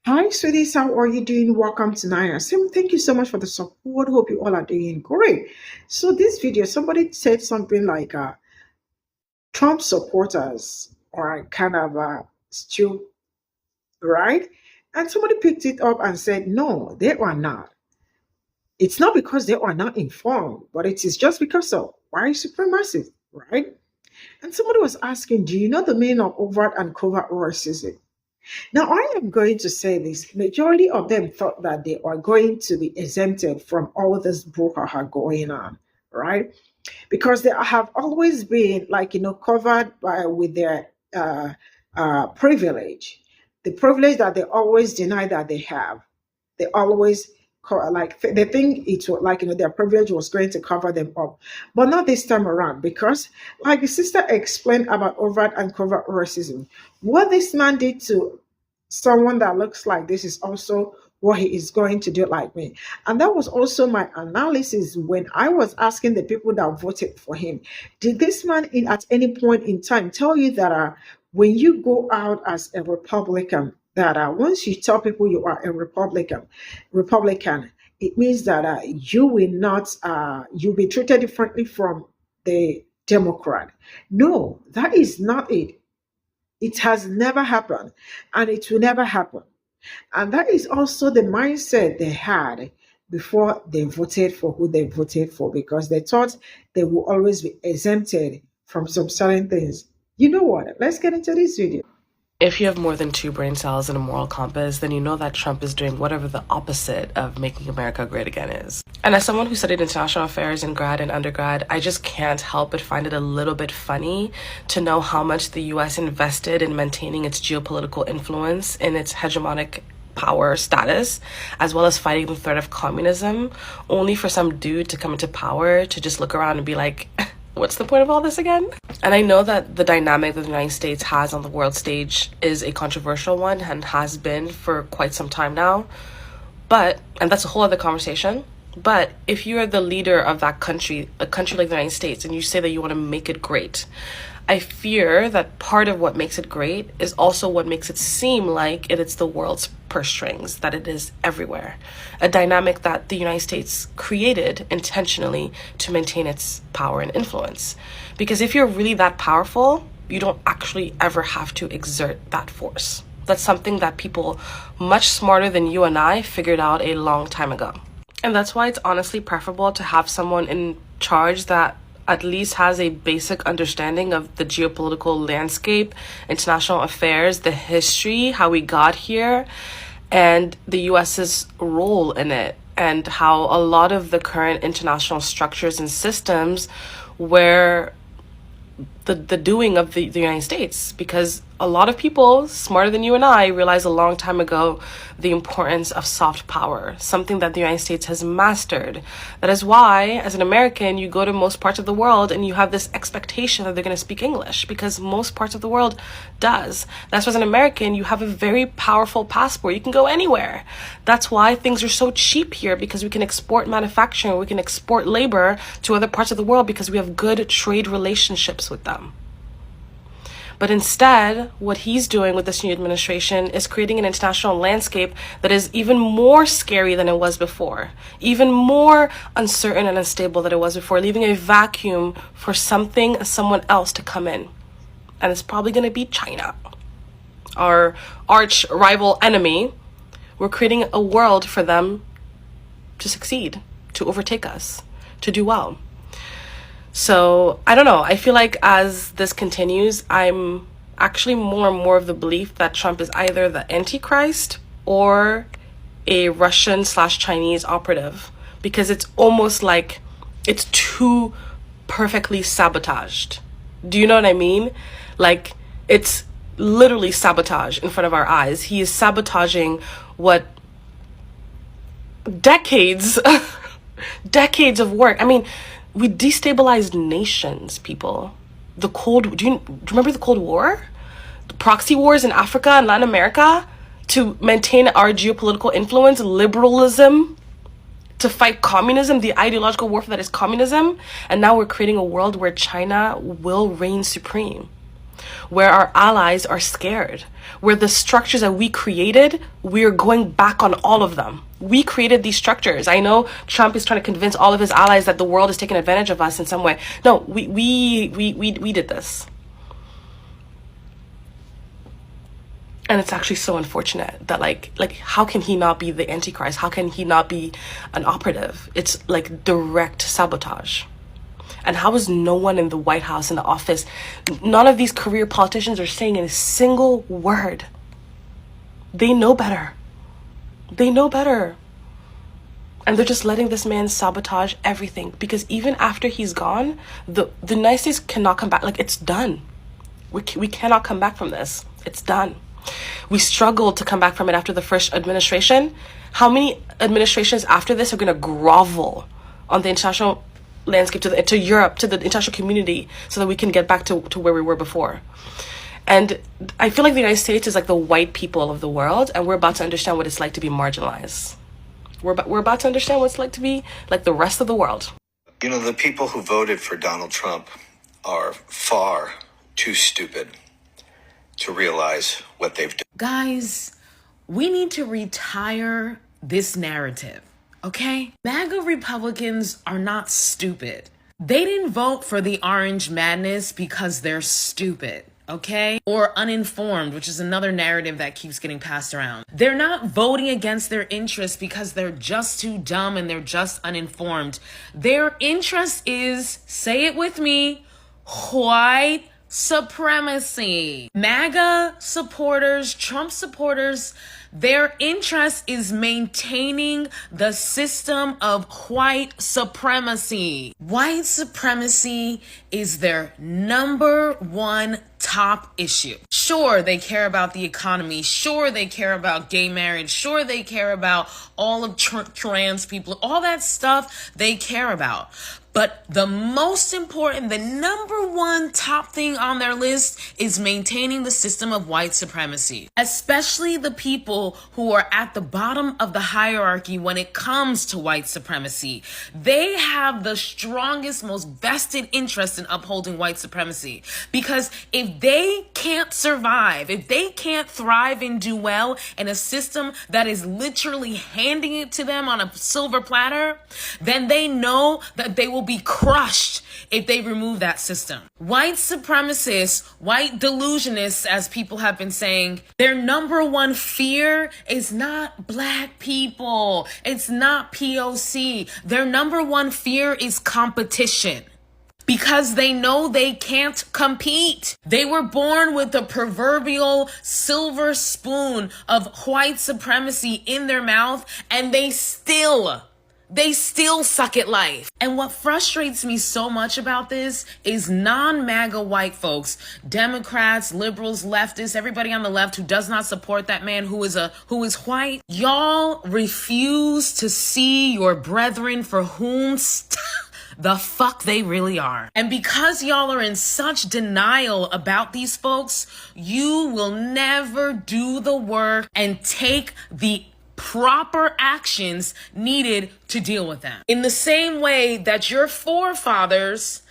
Hi, sweeties. How are you doing? Welcome to Naya. Sim, thank you so much for the support. Hope you all are doing great. So, this video, somebody said something like Trump supporters are kind of still right, and somebody picked it up and said, no, they are not. It's not because they are not informed, but it is just because of white supremacy, right? And somebody was asking, do you know the meaning of overt and covert racism? Now, I am going to say this. Majority of them thought that they are going to be exempted from all this brouhaha going on, right? Because they have always been, like, covered by with their privilege, the privilege that they always deny that they have. They always they think it was like their privilege was going to cover them up, but not this time around. Because, like the sister explained about overt and covert racism, what this man did to someone that looks like this is also what he is going to do like me. And that was also my analysis when I was asking the people that voted for him. Did this man at any point in time tell you that when you go out as a Republican, that once you tell people you are a Republican, it means that you will not, you'll be treated differently from the Democrat? No, that is not it. It has never happened, and it will never happen. And that is also the mindset they had before they voted for who they voted for, because they thought they will always be exempted from some certain things. You know what? Let's get into this video. If you have more than two brain cells and a moral compass, then you know that Trump is doing whatever the opposite of making America great again is. And as someone who studied international affairs in grad and undergrad, I just can't help but find it a little bit funny to know how much the US invested in maintaining its geopolitical influence in its hegemonic power status, as well as fighting the threat of communism, only for some dude to come into power to just look around and be like, what's the point of all this again? And I know that the dynamic that the United States has on the world stage is a controversial one and has been for quite some time now. And that's a whole other conversation. But if you are the leader of that country, a country like the United States, and you say that you want to make it great, I fear that part of what makes it great is also what makes it seem like it's the world's purse strings, that it is everywhere. A dynamic that the United States created intentionally to maintain its power and influence. Because if you're really that powerful, you don't actually ever have to exert that force. That's something that people much smarter than you and I figured out a long time ago. And that's why it's honestly preferable to have someone in charge that at least has a basic understanding of the geopolitical landscape, international affairs, the history, how we got here, and the US's role in it, and how a lot of the current international structures and systems were the doing of the United States. Because a lot of people smarter than you and I realized a long time ago the importance of soft power, something that the United States has mastered. That is why, as an American, you go to most parts of the world and you have this expectation that they're going to speak English, because most parts of the world does. That's why, as an American, you have a very powerful passport. You can go anywhere. That's why things are so cheap here, because we can export manufacturing, we can export labor to other parts of the world because we have good trade relationships with them. But instead, what he's doing with this new administration is creating an international landscape that is even more scary than it was before, even more uncertain and unstable than it was before, leaving a vacuum for someone else to come in. And it's probably going to be China, our arch rival enemy. We're creating a world for them to succeed, to overtake us, to do well. So, I don't know. I feel like as this continues, I'm actually more and more of the belief that Trump is either the Antichrist or a Russian/Chinese operative, because it's almost like it's too perfectly sabotaged. Do you know what I mean? Like, it's literally sabotage in front of our eyes. He is sabotaging what decades of work. I mean, we destabilized nations, people. Do you remember the Cold War? The proxy wars in Africa and Latin America to maintain our geopolitical influence, liberalism, to fight communism, the ideological warfare that is communism. And now we're creating a world where China will reign supreme. where our allies are scared, where the structures that we created, we're going back on all of them. We created these structures. I know Trump is trying to convince all of his allies that the world is taking advantage of us in some way. No, we did this. And it's actually so unfortunate that like how can he not be the Antichrist? How can he not be an operative? It's like direct sabotage. And how is no one in the White House, in the office, none of these career politicians are saying a single word? They know better. They know better. And they're just letting this man sabotage everything. Because even after he's gone, the United States cannot come back. Like, it's done. We cannot come back from this. It's done. We struggled to come back from it after the first administration. How many administrations after this are going to grovel on the international landscape, to Europe, to the international community, so that we can get back to where we were before? And I feel like the United States is like the white people of the world, and we're about to understand what it's like to be marginalized. We're about to understand what it's like to be like the rest of the world. You know, the people who voted for Donald Trump are far too stupid to realize what they've done. Guys, we need to retire this narrative, okay? MAGA Republicans are not stupid. They didn't vote for the orange madness because they're stupid, okay? Or uninformed, which is another narrative that keeps getting passed around. They're not voting against their interests because they're just too dumb and they're just uninformed. Their interest is, say it with me, white supremacy. MAGA supporters, Trump supporters, their interest is maintaining the system of white supremacy. White supremacy is their number one top issue. Sure, they care about the economy. Sure, they care about gay marriage. Sure, they care about all of trans people. All that stuff they care about. But the most important, the number one top thing on their list is maintaining the system of white supremacy, especially the people who are at the bottom of the hierarchy when it comes to white supremacy. They have the strongest, most vested interest in upholding white supremacy, because if they can't survive, if they can't thrive and do well in a system that is literally handing it to them on a silver platter, then they know that they will be crushed if they remove that system. White supremacists, white delusionists, as people have been saying, their number one fear is not black people. It's not POC. Their number one fear is competition, because they know they can't compete. They were born with the proverbial silver spoon of white supremacy in their mouth, and they still suck at life. And what frustrates me so much about this is non-MAGA white folks, Democrats, liberals, leftists, everybody on the left who does not support that man who is white. Y'all refuse to see your brethren for whom the fuck they really are. And because y'all are in such denial about these folks, you will never do the work and take the proper actions needed to deal with them. In the same way that your forefathers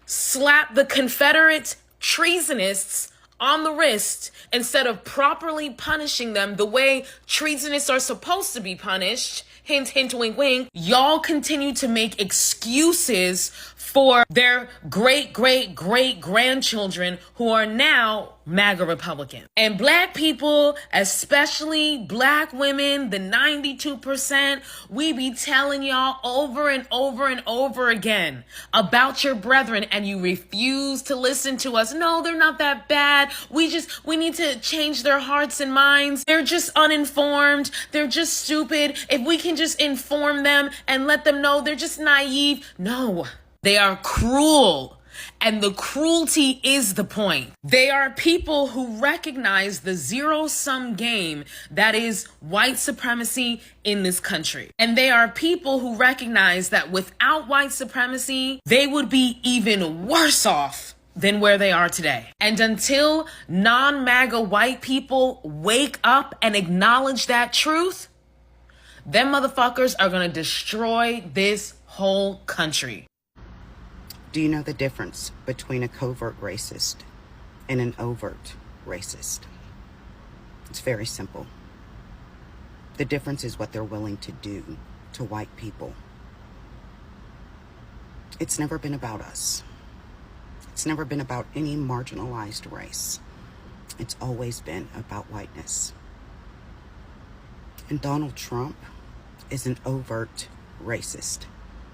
slapped the Confederate treasonists on the wrist instead of properly punishing them the way treasonists are supposed to be punished, hint, hint, wink, wink, y'all continue to make excuses for their great-great-great-grandchildren who are now MAGA Republicans. And black people, especially black women, the 92%, we be telling y'all over and over and over again about your brethren, and you refuse to listen to us. No, they're not that bad. We need to change their hearts and minds. They're just uninformed. They're just stupid. If we can just inform them and let them know they're just naive. No. They are cruel, and the cruelty is the point. They are people who recognize the zero-sum game that is white supremacy in this country. And they are people who recognize that without white supremacy, they would be even worse off than where they are today. And until non-MAGA white people wake up and acknowledge that truth, them motherfuckers are gonna destroy this whole country. Do you know the difference between a covert racist and an overt racist. It's very simple. The difference is what they're willing to do to white people. It's never been about us. It's never been about any marginalized race. It's always been about whiteness. And Donald Trump is an overt racist.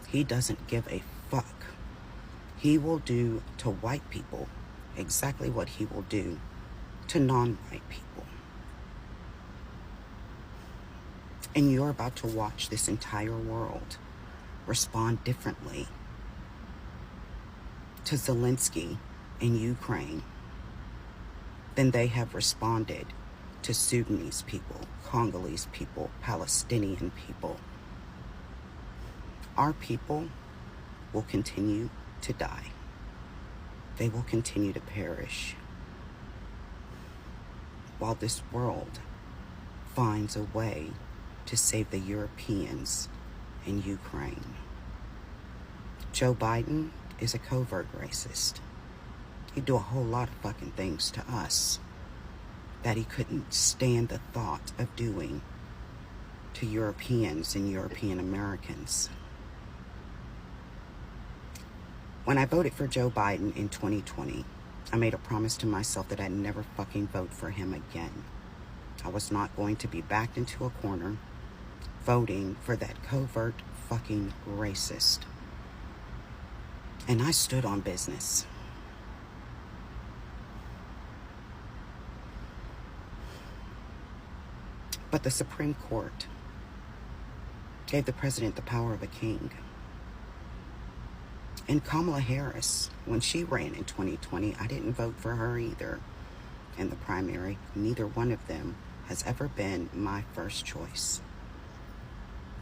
He doesn't give a fuck. He will do to white people exactly what he will do to non-white people. And you're about to watch this entire world respond differently to Zelensky in Ukraine than they have responded to Sudanese people, Congolese people, Palestinian people. Our people will continue to die. They will continue to perish while this world finds a way to save the Europeans in Ukraine. Joe Biden is a covert racist. He'd do a whole lot of fucking things to us that he couldn't stand the thought of doing to Europeans and European Americans. When I voted for Joe Biden in 2020, I made a promise to myself that I'd never fucking vote for him again. I was not going to be backed into a corner voting for that covert fucking racist. And I stood on business. But the Supreme Court gave the president the power of a king. And Kamala Harris, when she ran in 2020, I didn't vote for her either in the primary. Neither one of them has ever been my first choice.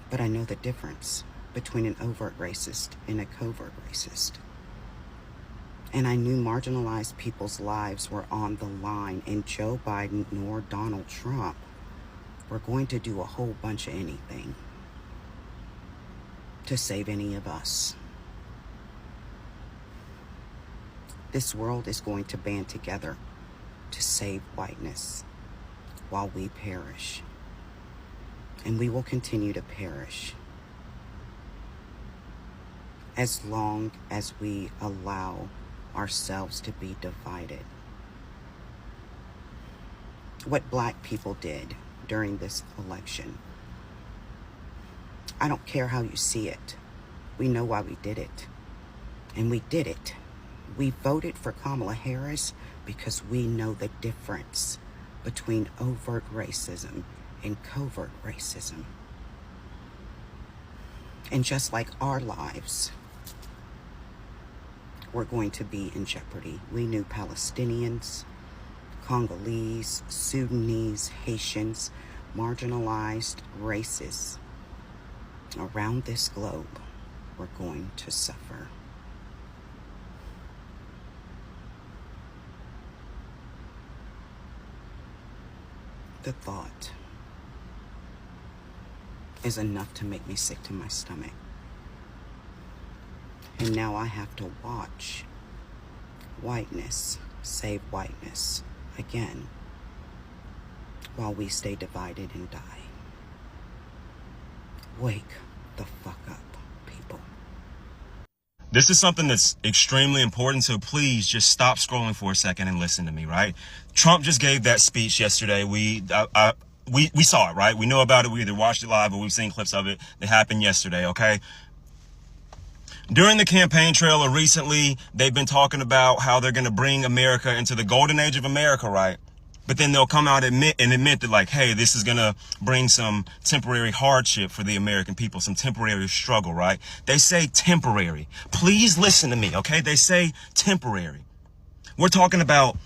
But I know the difference between an overt racist and a covert racist. And I knew marginalized people's lives were on the line, and Joe Biden nor Donald Trump were going to do a whole bunch of anything to save any of us. This world is going to band together to save whiteness while we perish. And we will continue to perish as long as we allow ourselves to be divided. What black people did during this election, I don't care how you see it. We know why we did it. And we did it. We voted for Kamala Harris because we know the difference between overt racism and covert racism. And just like our lives were going to be in jeopardy, we knew Palestinians, Congolese, Sudanese, Haitians, marginalized races around this globe were going to suffer. The thought is enough to make me sick to my stomach. And now I have to watch whiteness save whiteness again while we stay divided and die. Wake the fuck up, people. This is something that's extremely important, so please just stop scrolling for a second and listen to me, right? Trump just gave that speech yesterday. We saw it, right? We know about it. We either watched it live or we've seen clips of it. It happened yesterday, okay? During the campaign trailer recently, they've been talking about how they're going to bring America into the golden age of America, right? But then they'll come out and admit that, like, hey, this is going to bring some temporary hardship for the American people, some temporary struggle, right? They say temporary. Please listen to me, okay? They say temporary. We're talking about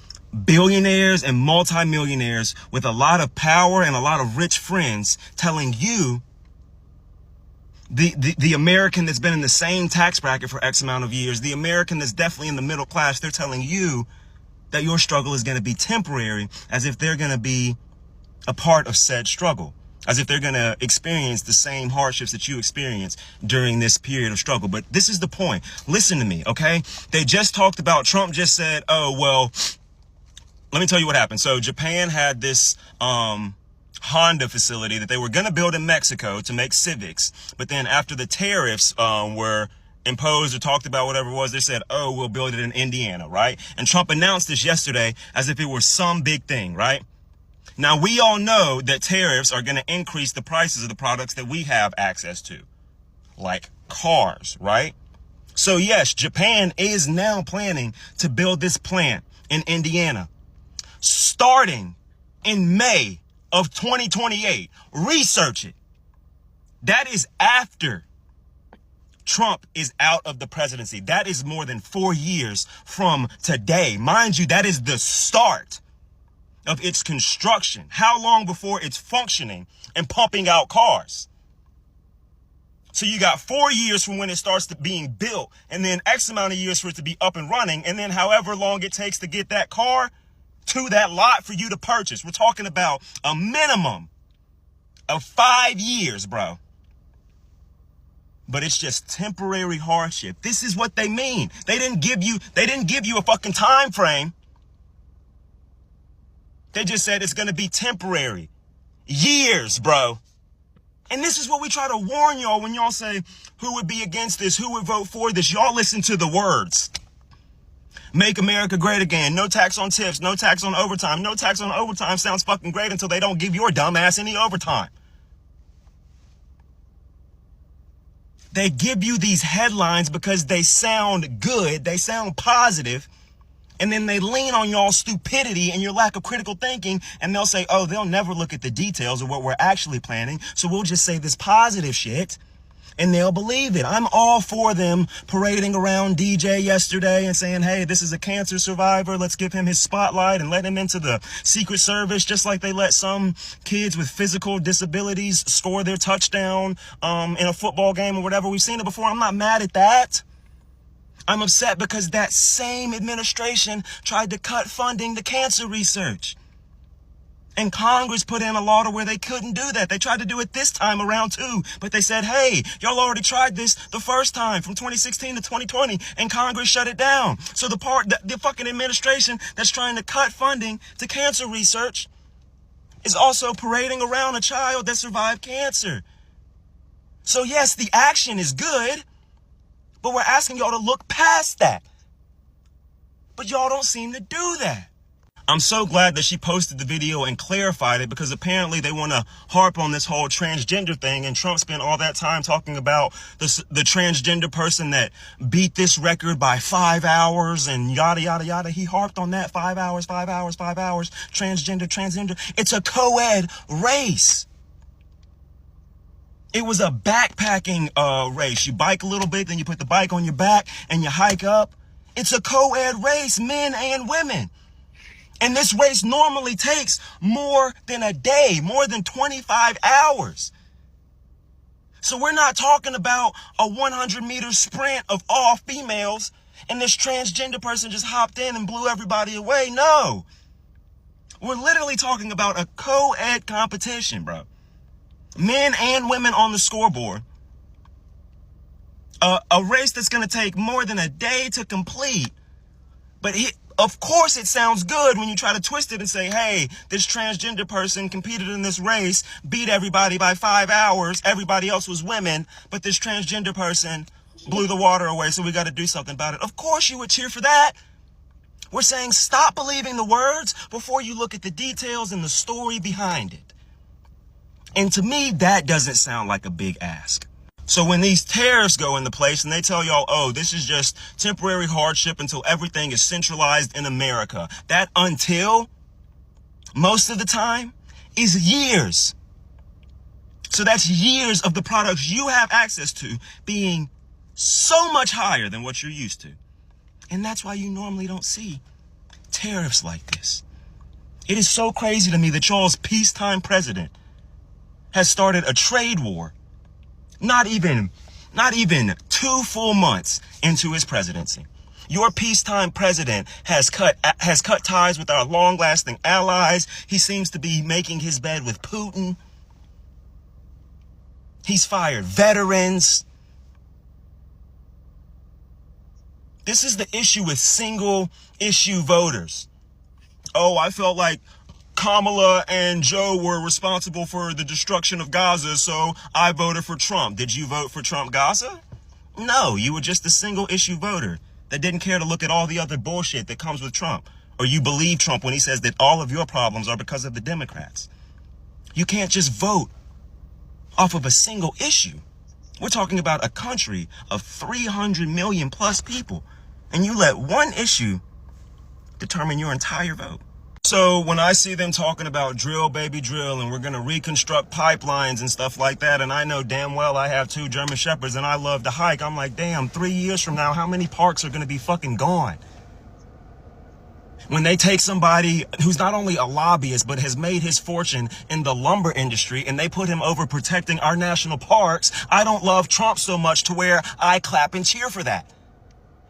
billionaires and multimillionaires with a lot of power and a lot of rich friends telling you, the American that's been in the same tax bracket for X amount of years, the American that's definitely in the middle class, they're telling you that your struggle is going to be temporary, as if they're going to be a part of said struggle, as if they're going to experience the same hardships that you experience during this period of struggle. But this is the point. Listen to me, okay? They just talked about, Trump just said, oh, well, let me tell you what happened. So Japan had this Honda facility that they were going to build in Mexico to make Civics. But then after the tariffs were imposed or talked about, whatever it was, they said, oh, we'll build it in Indiana, right? And Trump announced this yesterday as if it were some big thing, right? Now, we all know that tariffs are going to increase the prices of the products that we have access to, like cars, right? So yes, Japan is now planning to build this plant in Indiana, starting in May of 2028. Research it. That is after Trump is out of the presidency. That is more than 4 years from today. Mind you, that is the start of its construction. How long before it's functioning and pumping out cars? So you got 4 years from when it starts to being built, and then X amount of years for it to be up and running, and then however long it takes to get that car to that lot for you to purchase. We're talking about a minimum of 5 years, bro. But it's just temporary hardship. This is what they mean. They didn't give you a fucking time frame. They just said it's going to be temporary. Years, bro. And this is what we try to warn y'all when y'all say, who would be against this? Who would vote for this? Y'all listen to the words. Make America great again. No tax on tips. No tax on overtime. No tax on overtime sounds fucking great until they don't give your dumb ass any overtime. They give you these headlines because they sound good. They sound positive. And then they lean on y'all stupidity and your lack of critical thinking, and they'll say, oh, they'll never look at the details of what we're actually planning, so we'll just say this positive shit, and they'll believe it. I'm all for them parading around DJ yesterday and saying, hey, this is a cancer survivor, let's give him his spotlight and let him into the Secret Service, just like they let some kids with physical disabilities score their touchdown in a football game or whatever. We've seen it before. I'm not mad at that. I'm upset because that same administration tried to cut funding to cancer research. And Congress put in a law to where they couldn't do that. They tried to do it this time around too. But they said, hey, y'all already tried this the first time from 2016 to 2020 and Congress shut it down. So the fucking administration that's trying to cut funding to cancer research is also parading around a child that survived cancer. So yes, the action is good. But we're asking y'all to look past that. But y'all don't seem to do that. I'm so glad that she posted the video and clarified it, because apparently they want to harp on this whole transgender thing. And Trump spent all that time talking about the transgender person that beat this record by 5 hours and yada, yada, yada. He harped on that 5 hours, 5 hours, 5 hours. Transgender. It's a co-ed race. It was a backpacking race. You bike a little bit, then you put the bike on your back and you hike up. It's a co-ed race, men and women. And this race normally takes more than a day, more than 25 hours. So we're not talking about a 100-meter sprint of all females and this transgender person just hopped in and blew everybody away. No. We're literally talking about a co-ed competition, bro. Men and women on the scoreboard. A race that's going to take more than a day to complete. But of course it sounds good when you try to twist it and say, hey, this transgender person competed in this race, beat everybody by 5 hours. Everybody else was women, but this transgender person blew the water away, so we got to do something about it. Of course you would cheer for that. We're saying stop believing the words before you look at the details and the story behind it. And to me, that doesn't sound like a big ask. So when these tariffs go into place and they tell y'all, oh, this is just temporary hardship until everything is centralized in America, that until, most of the time, is years. So that's years of the products you have access to being so much higher than what you're used to. And that's why you normally don't see tariffs like this. It is so crazy to me that y'all's peacetime president has started a trade war not even 2 full months into his presidency. Your peacetime president has cut ties with our long-lasting allies. He seems to be making his bed with Putin. He's fired veterans. This is the issue with single issue voters. Oh, I felt like Kamala and Joe were responsible for the destruction of Gaza, so I voted for Trump. Did you vote for Trump Gaza? No, you were just a single issue voter that didn't care to look at all the other bullshit that comes with Trump. Or you believe Trump when he says that all of your problems are because of the Democrats. You can't just vote off of a single issue. We're talking about a country of 300 million plus people, and you let one issue determine your entire vote. So when I see them talking about drill, baby, drill, and we're going to reconstruct pipelines and stuff like that, and I know damn well I have 2 German Shepherds and I love to hike, I'm like, damn, 3 years from now, how many parks are going to be fucking gone? When they take somebody who's not only a lobbyist, but has made his fortune in the lumber industry, and they put him over protecting our national parks, I don't love Trump so much to where I clap and cheer for that.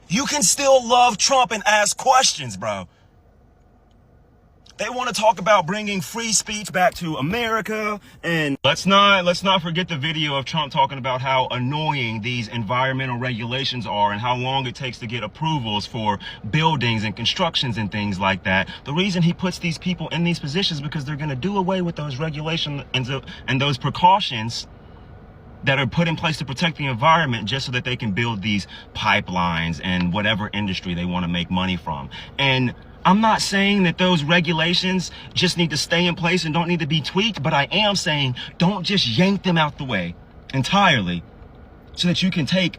You can still love Trump and ask questions, bro. They want to talk about bringing free speech back to America, and let's not forget the video of Trump talking about how annoying these environmental regulations are and how long it takes to get approvals for buildings and constructions and things like that. The reason he puts these people in these positions is because they're going to do away with those regulations and those precautions that are put in place to protect the environment just so that they can build these pipelines and whatever industry they want to make money from. And I'm not saying that those regulations just need to stay in place and don't need to be tweaked, but I am saying don't just yank them out the way entirely so that you can take.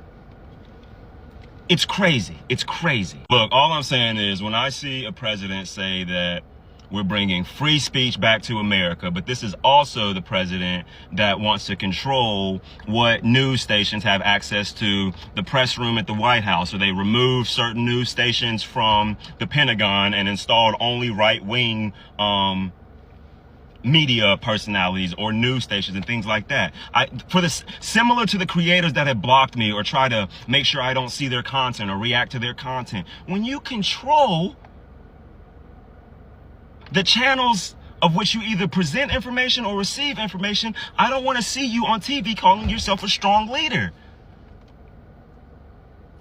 It's crazy. It's crazy. Look, all I'm saying is when I see a president say that we're bringing free speech back to America, but this is also the president that wants to control what news stations have access to the press room at the White House, or they removed certain news stations from the Pentagon and installed only right-wing media personalities or news stations and things like that. Similar to the creators that have blocked me or try to make sure I don't see their content or react to their content. When you control the channels of which you either present information or receive information, I don't want to see you on TV calling yourself a strong leader.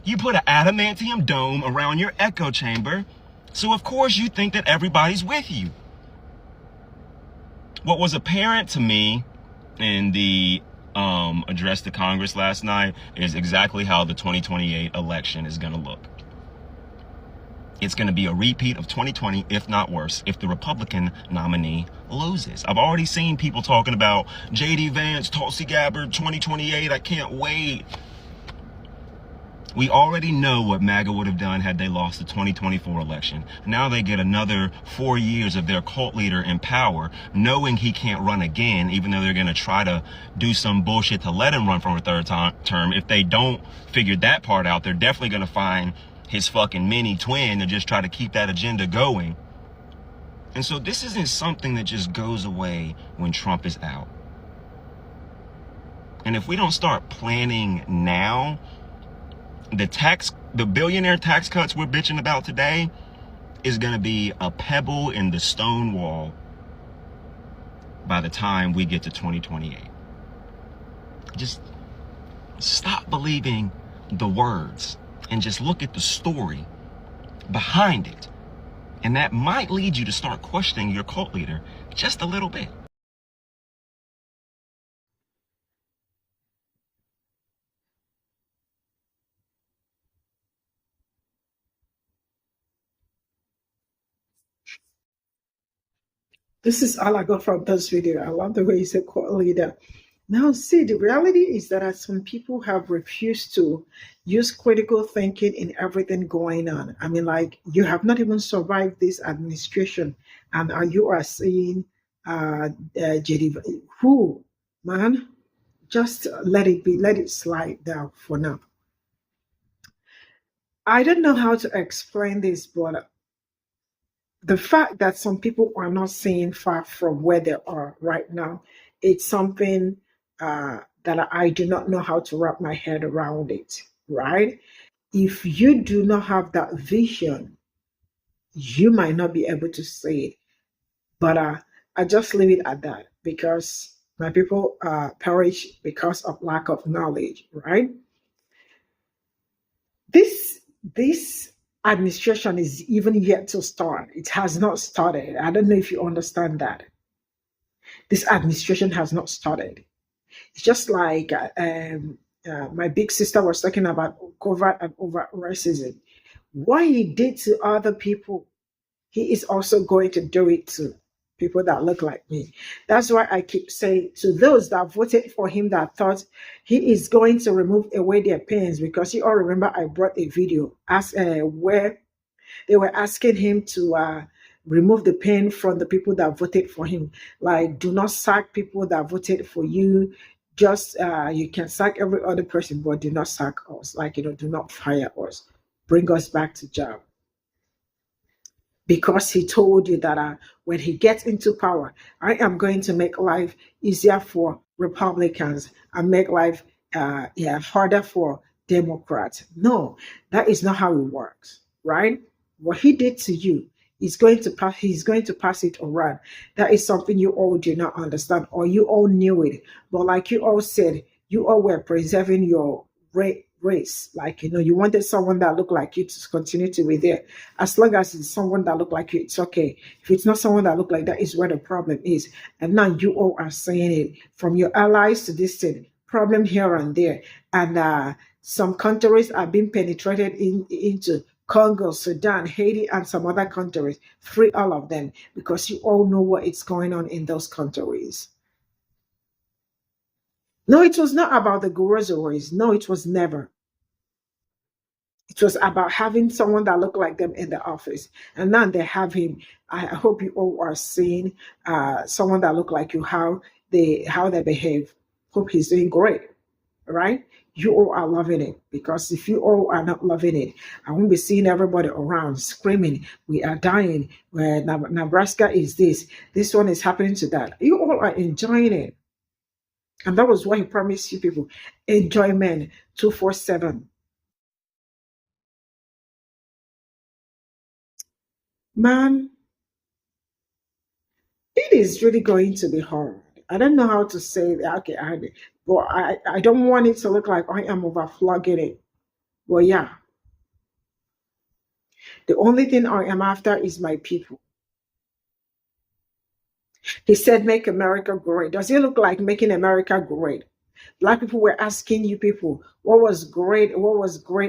You put an adamantium dome around your echo chamber, so of course you think that everybody's with you. What was apparent to me in the address to Congress last night is exactly how the 2028 election is going to look. It's going to be a repeat of 2020, if not worse, if the Republican nominee loses. I've already seen people talking about J.D. Vance, Tulsi Gabbard, 2028. I can't wait. We already know what MAGA would have done had they lost the 2024 election. Now they get another 4 years of their cult leader in power, knowing he can't run again, even though they're going to try to do some bullshit to let him run for a third term. If they don't figure that part out, they're definitely going to find his fucking mini twin to just try to keep that agenda going. And so this isn't something that just goes away when Trump is out. And if we don't start planning now, the billionaire tax cuts we're bitching about today is going to be a pebble in the stone wall by the time we get to 2028. Just stop believing the words and just look at the story behind it. And that might lead you to start questioning your cult leader just a little bit. This is all I got from this video. I love the way you said cult leader. Now, see, the reality is that some people have refused to use critical thinking in everything going on. I mean, like, you have not even survived this administration, and you are saying, JD, who, man, just let it be, let it slide down for now. I don't know how to explain this, but the fact that some people are not seeing far from where they are right now, it's something that I do not know how to wrap my head around it, right? If you do not have that vision, you might not be able to see it. But I just leave it at that, because my people perish because of lack of knowledge, right? This administration is even yet to start. It has not started. I don't know if you understand that. This administration has not started. It's just like my big sister was talking about covert and overt racism. What he did to other people, he is also going to do it to people that look like me. That's why I keep saying to those that voted for him that thought he is going to remove away their pains, because you all remember I brought a video where they were asking him to remove the pain from the people that voted for him. Like, do not sack people that voted for you. Just you can sack every other person, but do not sack us. Like, do not fire us. Bring us back to job. Because he told you that when he gets into power, I am going to make life easier for Republicans and make life harder for Democrats. No, that is not how it works, right? What he did to you, he's going to pass it around. That is something you all do not understand, or you all knew it. But like you all said, you all were preserving your race. Like, you wanted someone that looked like you to continue to be there. As long as it's someone that looked like you, it's okay. If it's not someone that looked like that, is where the problem is. And now you all are saying it, from your allies to this thing, problem here and there. And some countries are being penetrated into Congo, Sudan, Haiti, and some other countries. Free all of them, because you all know what is going on in those countries. No, it was not about the groceries. No, it was never. It was about having someone that looked like them in the office. And now they have him. I hope you all are seeing someone that looked like you, how they behave. Hope he's doing great, right? You all are loving it, because if you all are not loving it, I won't be seeing everybody around screaming, we are dying, where Nebraska is this one is happening to that. You all are enjoying it. And that was what he promised you people. Enjoyment 247. Man, it is really going to be hard. I don't know how to say that. Okay, but I don't want it to look like I am overflogging it. Well, yeah. The only thing I am after is my people. He said, make America great. Does it look like making America great? Black people were asking you people, what was great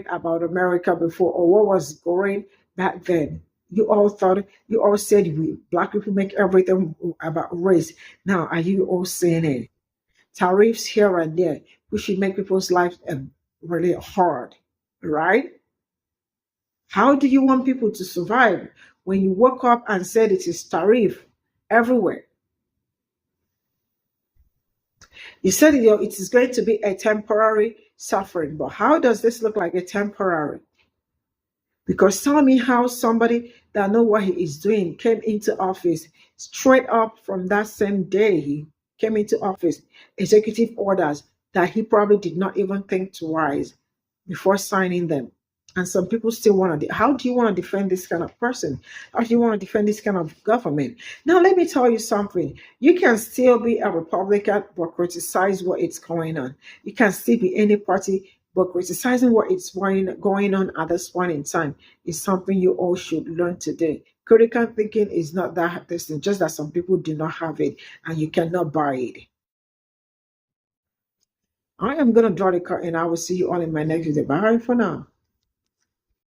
about America before, or what was great back then? You all said we Black people make everything about race. Now, are you all saying it? Tariffs here and there, we should make people's lives really hard, right? How do you want people to survive when you woke up and said it is tariff everywhere? You said it is going to be a temporary suffering, but how does this look like a temporary? Because tell me how somebody that know what he is doing came into office straight up from that same day he came into office, executive orders that he probably did not even think twice before signing them. And some people still want to. How do you want to defend this kind of person? How do you want to defend this kind of government? Now, let me tell you something. You can still be a Republican but criticize what is going on. You can still be any party but criticizing what is going on at this point in time is something you all should learn today. Critical thinking is not that this thing, just that some people do not have it and you cannot buy it. I am going to draw the curtain. I will see you all in my next video. Bye for now.